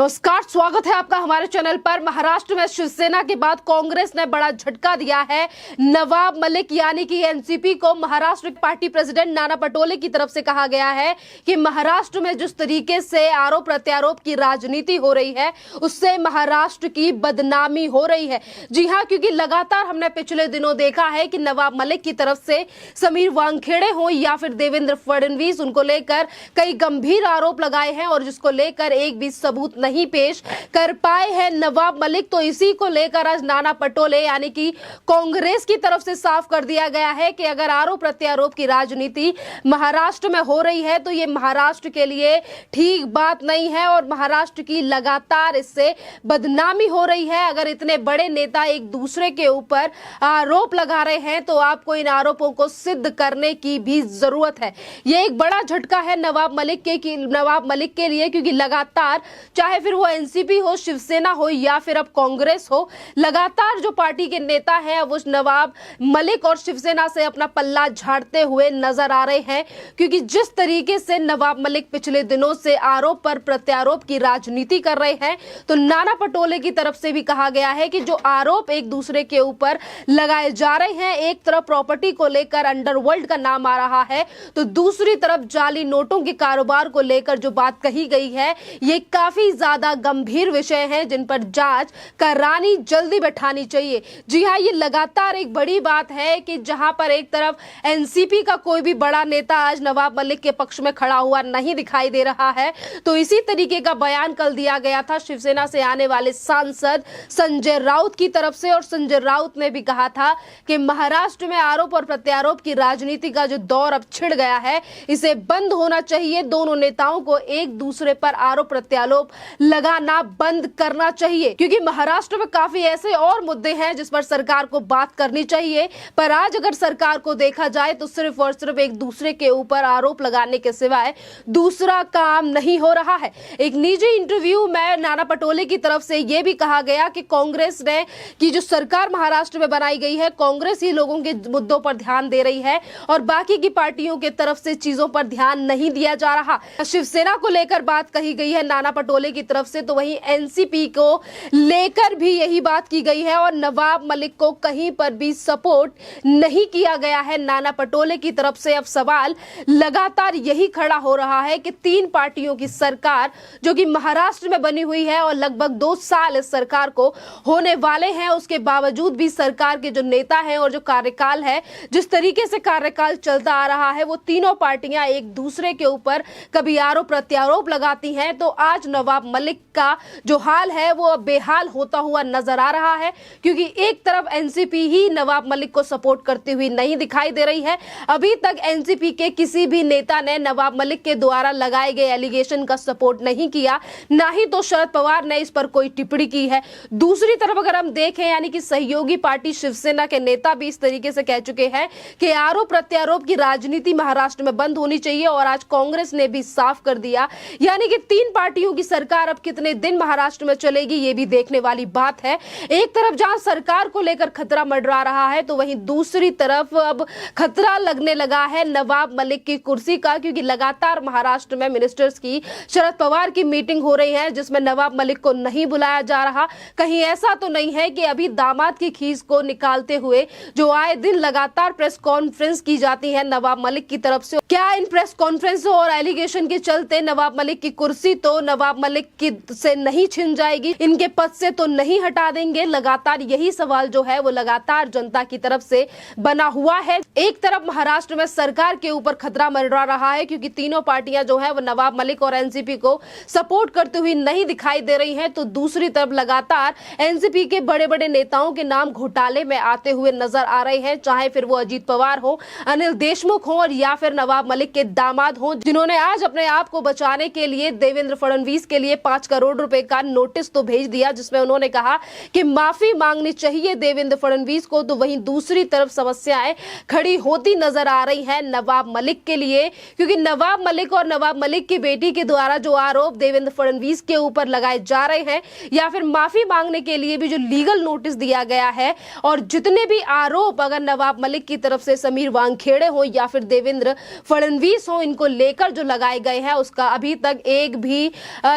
नमस्कार, स्वागत है आपका हमारे चैनल पर। महाराष्ट्र में शिवसेना के बाद कांग्रेस ने बड़ा झटका दिया है। नवाब मलिक यानी कि एनसीपी को महाराष्ट्र पार्टी प्रेसिडेंट नाना पटोले की तरफ से कहा गया है कि महाराष्ट्र में जिस तरीके से आरोप प्रत्यारोप की राजनीति हो रही है उससे महाराष्ट्र की बदनामी हो रही है। जी हां, क्योंकि लगातार हमने पिछले दिनों देखा है कि नवाब मलिक की तरफ से समीर वानखेड़े हो या फिर देवेंद्र फडणवीस, उनको लेकर कई गंभीर आरोप लगाए हैं और जिसको लेकर एक भी सबूत नहीं पेश कर पाए हैं नवाब मलिक। तो इसी को लेकर आज नाना पटोले यानी कि कांग्रेस की तरफ से साफ कर दिया गया है कि अगर आरोप प्रत्यारोप की राजनीति महाराष्ट्र में हो रही है तो ये महाराष्ट्र के लिए ठीक बात नहीं है और महाराष्ट्र की लगातार इससे बदनामी हो रही है। अगर इतने बड़े नेता एक दूसरे के ऊपर आरोप लगा रहे हैं तो आपको इन आरोपों को सिद्ध करने की भी जरूरत है। ये एक बड़ा झटका है नवाब मलिक के लिए, क्योंकि लगातार चाहे फिर वो एनसीपी हो, शिवसेना हो या फिर अब कांग्रेस हो, लगातार जो पार्टी के नेता हैं अब उस नवाब मलिक और शिवसेना से अपना पल्ला झाड़ते हुए नजर आ रहे हैं। क्योंकि जिस तरीके से नवाब मलिक पिछले दिनों से आरोप पर प्रत्यारोप की राजनीति कर रहे हैं, तो नाना पटोले की तरफ से भी कहा गया है कि जो आरोप एक दूसरे के ऊपर लगाए जा रहे हैं, एक तरफ प्रॉपर्टी को लेकर अंडरवर्ल्ड का नाम आ रहा है तो दूसरी तरफ जाली नोटों के कारोबार को लेकर जो बात कही गई है, ये काफी ज्यादा गंभीर विषय हैं जिन पर जांच करानी जल्दी बैठानी चाहिए। जी हां, ये लगातार एक बड़ी बात है कि जहां पर एक तरफ एनसीपी का कोई भी बड़ा नेता आज नवाब मलिक के पक्ष में खड़ा हुआ नहीं दिखाई दे रहा है, तो इसी तरीके का बयान कल दिया गया था शिवसेना से आने वाले सांसद संजय राउत की तरफ से। और संजय राउत ने भी कहा था कि महाराष्ट्र में आरोप और प्रत्यारोप की राजनीति का जो दौर अब छिड़ गया है, इसे बंद होना चाहिए। दोनों नेताओं को एक दूसरे पर आरोप प्रत्यारोप लगाना बंद करना चाहिए, क्योंकि महाराष्ट्र में काफी ऐसे और मुद्दे हैं जिस पर सरकार को बात करनी चाहिए। पर आज अगर सरकार को देखा जाए तो सिर्फ और सिर्फ एक दूसरे के ऊपर आरोप लगाने के सिवाय दूसरा काम नहीं हो रहा है। एक निजी इंटरव्यू में नाना पटोले की तरफ से यह भी कहा गया कि कांग्रेस ने की जो सरकार महाराष्ट्र में बनाई गई है, कांग्रेस ही लोगों के मुद्दों पर ध्यान दे रही है और बाकी की पार्टियों की तरफ से चीजों पर ध्यान नहीं दिया जा रहा। शिवसेना को लेकर बात कही गई है नाना पटोले की तरफ से, तो वहीं एनसीपी को लेकर भी यही बात की गई है और नवाब मलिक को कहीं पर भी सपोर्ट नहीं किया गया है नाना पटोले की तरफ से। अब सवाल लगातार यही खड़ा हो रहा है कि तीन पार्टियों की सरकार जो कि महाराष्ट्र में बनी हुई है और लगभग 2 साल इस सरकार को होने वाले हैं, उसके बावजूद भी सरकार के जो नेता हैं और जो कार्यकाल है, जिस तरीके से कार्यकाल चलता आ रहा है, वो तीनों पार्टियां एक दूसरे के ऊपर कभी आरोप प्रत्यारोप लगाती हैं। तो आज नवाब मलिक का जो हाल है वो बेहाल होता हुआ नजर आ रहा है, क्योंकि एक तरफ एनसीपी ही नवाब मलिक को सपोर्ट करती हुई नहीं दिखाई दे रही है। अभी तक एनसीपी के किसी भी नेता ने नवाब मलिक के द्वारा लगाए गए एलिगेशन का सपोर्ट नहीं किया, ना ही तो शरद पवार ने इस पर कोई टिप्पणी की है। दूसरी तरफ अगर हम देखें, यानी कि सहयोगी पार्टी शिवसेना के नेता भी इस तरीके से कह चुके हैं कि आरोप प्रत्यारोप की राजनीति महाराष्ट्र में बंद होनी चाहिए। और आज कांग्रेस ने भी साफ कर दिया, यानी कि तीन पार्टियों की सरकार अब कितने दिन महाराष्ट्र में चलेगी ये भी देखने वाली बात है। एक तरफ जहां सरकार को लेकर खतरा मंडरा रहा है, तो वहीं दूसरी तरफ अब खतरा लगने लगा है नवाब मलिक की कुर्सी का, क्योंकि लगातार महाराष्ट्र में मिनिस्टर्स की शरद पवार की मीटिंग हो रही है जिसमें नवाब मलिक को नहीं बुलाया जा रहा। कहीं ऐसा तो नहीं है कि अभी दामाद की खीस को निकालते हुए जो आए दिन लगातार प्रेस कॉन्फ्रेंस की जाती है नवाब मलिक की तरफ से, क्या इन प्रेस कॉन्फ्रेंसों और एलिगेशन के चलते नवाब मलिक की कुर्सी तो नवाब मलिक की से नहीं छिन जाएगी, इनके पद से तो नहीं हटा देंगे? लगातार यही सवाल जो है वो लगातार जनता की तरफ से बना हुआ है। एक तरफ महाराष्ट्र में सरकार के ऊपर खतरा मंडरा रहा है, क्योंकि तीनों पार्टियां जो है वो नवाब मलिक और एनसीपी को सपोर्ट करती हुई नहीं दिखाई दे रही हैं, तो दूसरी तरफ लगातार एनसीपी के बड़े बड़े नेताओं के नाम घोटाले में आते हुए नजर आ रहे हैं, चाहे फिर वो अजीत पवार हो, अनिल देशमुख हो और या फिर नवाब मलिक के दामाद हो, जिन्होंने आज अपने आप को बचाने के लिए देवेंद्र फडणवीस के लिए 5 करोड़ रुपए का नोटिस तो भेज दिया, जिसमें उन्होंने कहा कि माफी मांगनी चाहिए देवेंद्र फडणवीस को। तो वहीं दूसरी तरफ समस्याएं खड़ी होती नजर आ रही हैं नवाब मलिक के लिए, क्योंकि नवाब मलिक और नवाब मलिक की बेटी के द्वारा जो आरोप देवेंद्र फडणवीस के ऊपर लगाए जा रहे हैं, या फिर माफी मांगने के लिए भी जो लीगल नोटिस दिया गया है, और जितने भी आरोप अगर नवाब मलिक की तरफ से समीर वानखेड़े हो या फिर देवेंद्र फडणवीस हो, इनको लेकर जो लगाए गए हैं, उसका अभी तक एक भी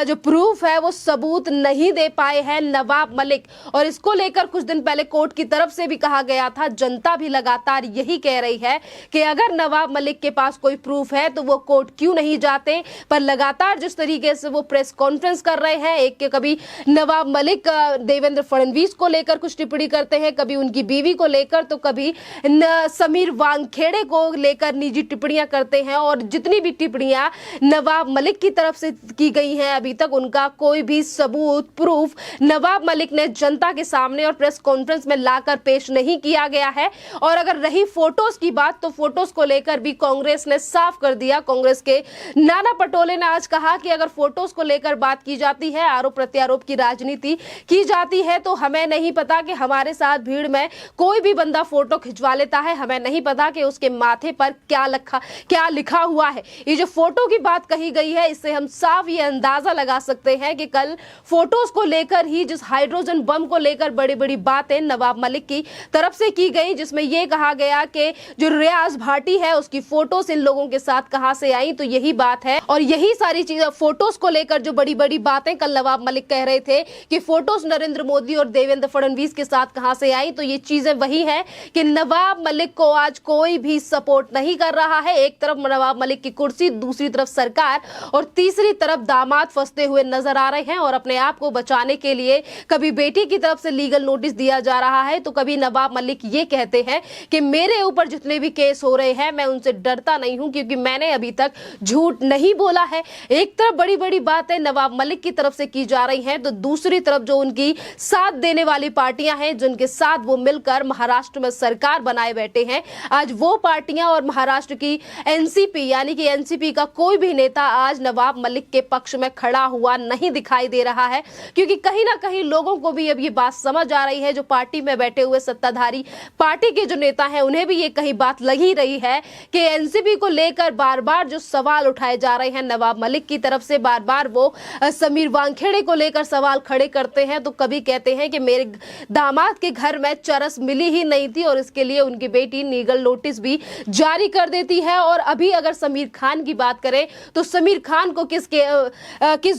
जो प्रूफ प्रूफ है वो सबूत नहीं दे पाए हैं नवाब मलिक। और इसको लेकर कुछ दिन पहले कोर्ट की तरफ से भी कहा गया था, जनता भी लगातार यही कह रही है कि अगर नवाब मलिक के पास कोई प्रूफ है तो वो कोर्ट क्यों नहीं जाते। पर लगातार जिस तरीके से वो प्रेस कॉन्फ्रेंस कर रहे हैं, एक के कभी नवाब मलिक देवेंद्र फडणवीस को लेकर कुछ टिप्पणी करते हैं, कभी उनकी बीवी को लेकर, तो कभी समीर वानखेड़े को लेकर निजी टिप्पणियां करते हैं। और जितनी भी टिप्पणियां नवाब मलिक की तरफ से की गई हैं, अभी तक उनका कोई भी सबूत प्रूफ नवाब मलिक ने जनता के सामने और प्रेस कॉन्फ्रेंस में लाकर पेश नहीं किया गया है। और अगर रही फोटोज की बात, तो फोटोज को लेकर भी कांग्रेस ने साफ कर दिया। कांग्रेस के नाना पटोले ने आज कहा कि अगर फोटोज को लेकर बात की जाती है, आरोप प्रत्यारोप की राजनीति की जाती है, तो हमें नहीं पता कि हमारे साथ भीड़ में कोई भी बंदा फोटो खिंचवा लेता है, हमें नहीं पता कि उसके माथे पर क्या लिखा हुआ है। ये जो फोटो की बात कही गई है, इससे हम साफ ये अंदाजा लगा सकते हैं कि कल फोटोज को लेकर ही, जिस हाइड्रोजन बम को लेकर बड़ी बड़ी बातें नवाब मलिक की तरफ से की गई, जिसमें यह कहा गया कि जो रियाज भाटी है उसकी फोटोज इन लोगों के साथ कहां से आई, तो यही बात है। और यही सारी चीजें फोटोज को लेकर जो बड़ी बड़ी बातें कल नवाब मलिक कह रहे थे कि फोटोज नरेंद्र मोदी और देवेंद्र फडणवीस के साथ कहां से आई, तो ये चीजें वही है कि नवाब मलिक को आज कोई भी सपोर्ट नहीं कर रहा है। एक तरफ नवाब मलिक की कुर्सी, दूसरी तरफ सरकार और तीसरी तरफ दामाद फंसते हुए नजर आ रहे हैं। और अपने आप को बचाने के लिए कभी बेटी की तरफ से लीगल नोटिस दिया जा रहा है, तो कभी नवाब मलिक ये कहते हैं कि मेरे ऊपर जितने भी केस हो रहे हैं मैं उनसे डरता नहीं हूं, क्योंकि मैंने अभी तक झूठ नहीं बोला है। एक तरफ बड़ी बड़ी बातें नवाब मलिक की तरफ से की जा रही हैं, तो दूसरी तरफ जो उनकी साथ देने वाली पार्टियां हैं, जिनके साथ वो मिलकर महाराष्ट्र में सरकार बनाए बैठे हैं, आज वो पार्टियां और महाराष्ट्र की एनसीपी यानी कि एनसीपी का कोई भी नेता आज नवाब मलिक के पक्ष में खड़ा हुआ नहीं दिखाई दे रहा है। क्योंकि कहीं ना कहीं लोगों को भी अब ये बात समझ आ रही है, जो पार्टी में बैठे हुए सत्ताधारी पार्टी के जो नेता हैं, उन्हें भी ये कहीं बात लगी रही है कि एनसीपी को लेकर बार बार जो सवाल उठाए जा रहे हैं नवाब मलिक की तरफ से, बार बार वो समीर वानखेड़े को लेकर सवाल खड़े करते हैं। तो कभी कहते हैं कि मेरे दामाद के घर में चरस मिली ही नहीं थी और इसके लिए उनकी बेटी लीगल नोटिस भी जारी कर देती है। और अभी अगर समीर खान की बात करें, तो समीर खान को किस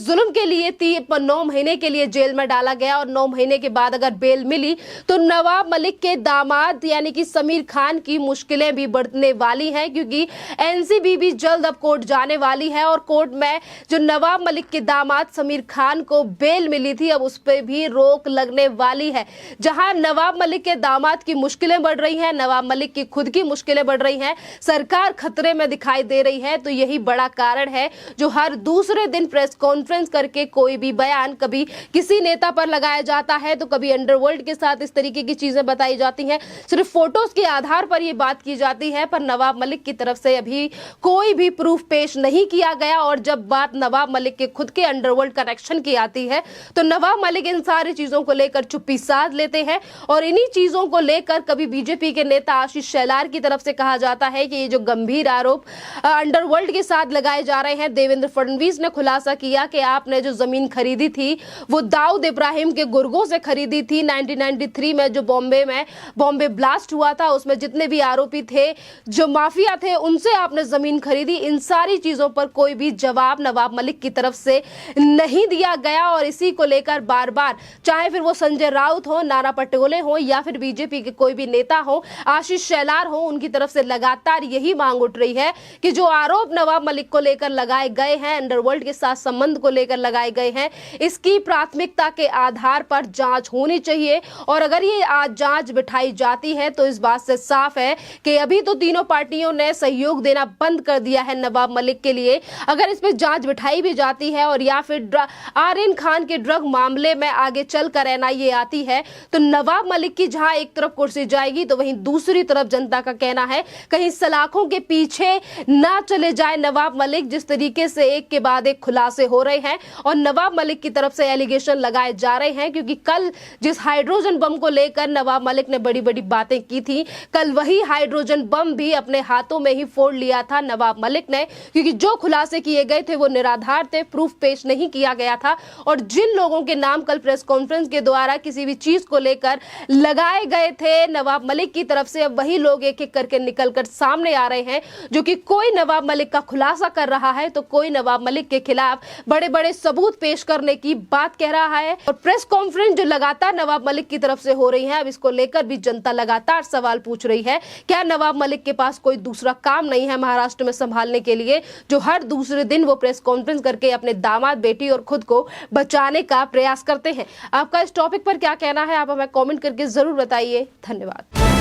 जुल्म के लिए 9 महीने के लिए जेल में डाला गया, और 9 महीने के बाद अगर बेल मिली तो नवाब मलिक के दामाद यानी कि समीर खान की मुश्किलें भी बढ़ने वाली हैं, क्योंकि एनसीबी भी जल्द अब कोर्ट जाने वाली है। और कोर्ट में जो नवाब मलिक के दामाद समीर खान को बेल मिली थी, अब उस पर भी रोक लगने वाली है। जहां नवाब मलिक के दामाद की मुश्किलें बढ़ रही हैं, नवाब मलिक की खुद की मुश्किलें बढ़ रही हैं, सरकार खतरे में दिखाई दे रही है, तो यही बड़ा कारण है जो हर दूसरे दिन प्रेस कॉन्फ्रेंस करके कोई भी बयान कभी किसी नेता पर लगाया जाता है, तो कभी अंडरवर्ल्ड के साथ इस तरीके की चीजें बताई जाती हैं, सिर्फ फोटोज के आधार पर यह बात की जाती है। पर नवाब मलिक की तरफ से अभी कोई भी प्रूफ पेश नहीं किया गया। और जब बात नवाब मलिक के खुद के अंडरवर्ल्ड कनेक्शन की आती है, तो नवाब मलिक इन सारी चीजों को लेकर चुप्पी साध लेते हैं। और इन्हीं चीजों को लेकर कभी बीजेपी के नेता आशीष शेलार की तरफ से कहा जाता है कि ये जो गंभीर आरोप अंडरवर्ल्ड के साथ लगाए जा रहे हैं, देवेंद्र फडणवीस ने खुलासा किया कि आपने जो जमीन खरीदी थी वो दाऊद इब्राहिम के गुर्गों से खरीदी थी। 1993 में जो बॉम्बे ब्लास्ट हुआ था, उसमें जितने भी आरोपी थे, जो माफिया थे, उनसे आपने जमीन खरीदी। इन सारी चीजों पर कोई भी जवाब नवाब मलिक की तरफ से नहीं दिया गया। और इसी को लेकर बार बार, चाहे फिर वो संजय राउत हो, नाना पटोले हो, या फिर बीजेपी के कोई भी नेता हो, आशीष शेलार हो, उनकी तरफ से लगातार यही मांग उठ रही है कि जो आरोप नवाब मलिक को लेकर लगाए गए हैं, अंडरवर्ल्ड के साथ संबंध को लेकर लगाए गए हैं, इसकी प्राथमिकता के आधार पर जांच होनी चाहिए। और अगर ये आज जांच बिठाई जाती है, तो इस बात से साफ है कि अभी तो तीनों पार्टियों ने सहयोग देना बंद कर दिया है नवाब मलिक के लिए। अगर इस पर जांच बिठाई भी जाती है, और या फिर आर्यन खान के ड्रग मामले में आगे चलकर एनआईए आती है, तो नवाब मलिक की जहां एक तरफ कुर्सी जाएगी, तो वहीं दूसरी तरफ जनता का कहना है कहीं सलाखों के पीछे ना चले जाए नवाब मलिक। जिस तरीके से एक के बाद एक खुलासे हो रहे हैं और नवाब मलिक की तरफ से एलिगेशन लगाए जा रहे हैं, क्योंकि कल जिस हाइड्रोजन बम को लेकर नवाब मलिक ने बड़ी बड़ी बातें की थी, कल वही हाइड्रोजन बम भी अपने हाथों में ही फोड़ लिया था नवाब मलिक ने, क्योंकि जो खुलासे किए गए थे वो निराधार थे, प्रूफ पेश नहीं किया गया था। और जिन लोगों के नाम कल प्रेस कॉन्फ्रेंस के द्वारा किसी भी चीज को लेकर लगाए गए थे नवाब मलिक की तरफ से, अब वही लोग एक एक करके निकलकर सामने आ रहे हैं, जो कि कोई नवाब मलिक का खुलासा कर रहा है, तो कोई नवाब मलिक के खिलाफ बड़े बड़े कोई सबूत पेश करने की बात कह रहा है। और प्रेस कॉन्फ्रेंस जो लगातार नवाब मलिक की तरफ से हो रही है, अब इसको लेकर भी जनता लगातार सवाल पूछ रही है, क्या नवाब मलिक के पास कोई दूसरा काम नहीं है महाराष्ट्र में संभालने के लिए, जो हर दूसरे दिन वो प्रेस कॉन्फ्रेंस करके अपने दामाद, बेटी और खुद को बचाने का प्रयास करते हैं। आपका इस टॉपिक पर क्या कहना है, आप हमें कमेंट करके जरूर बताइए। धन्यवाद।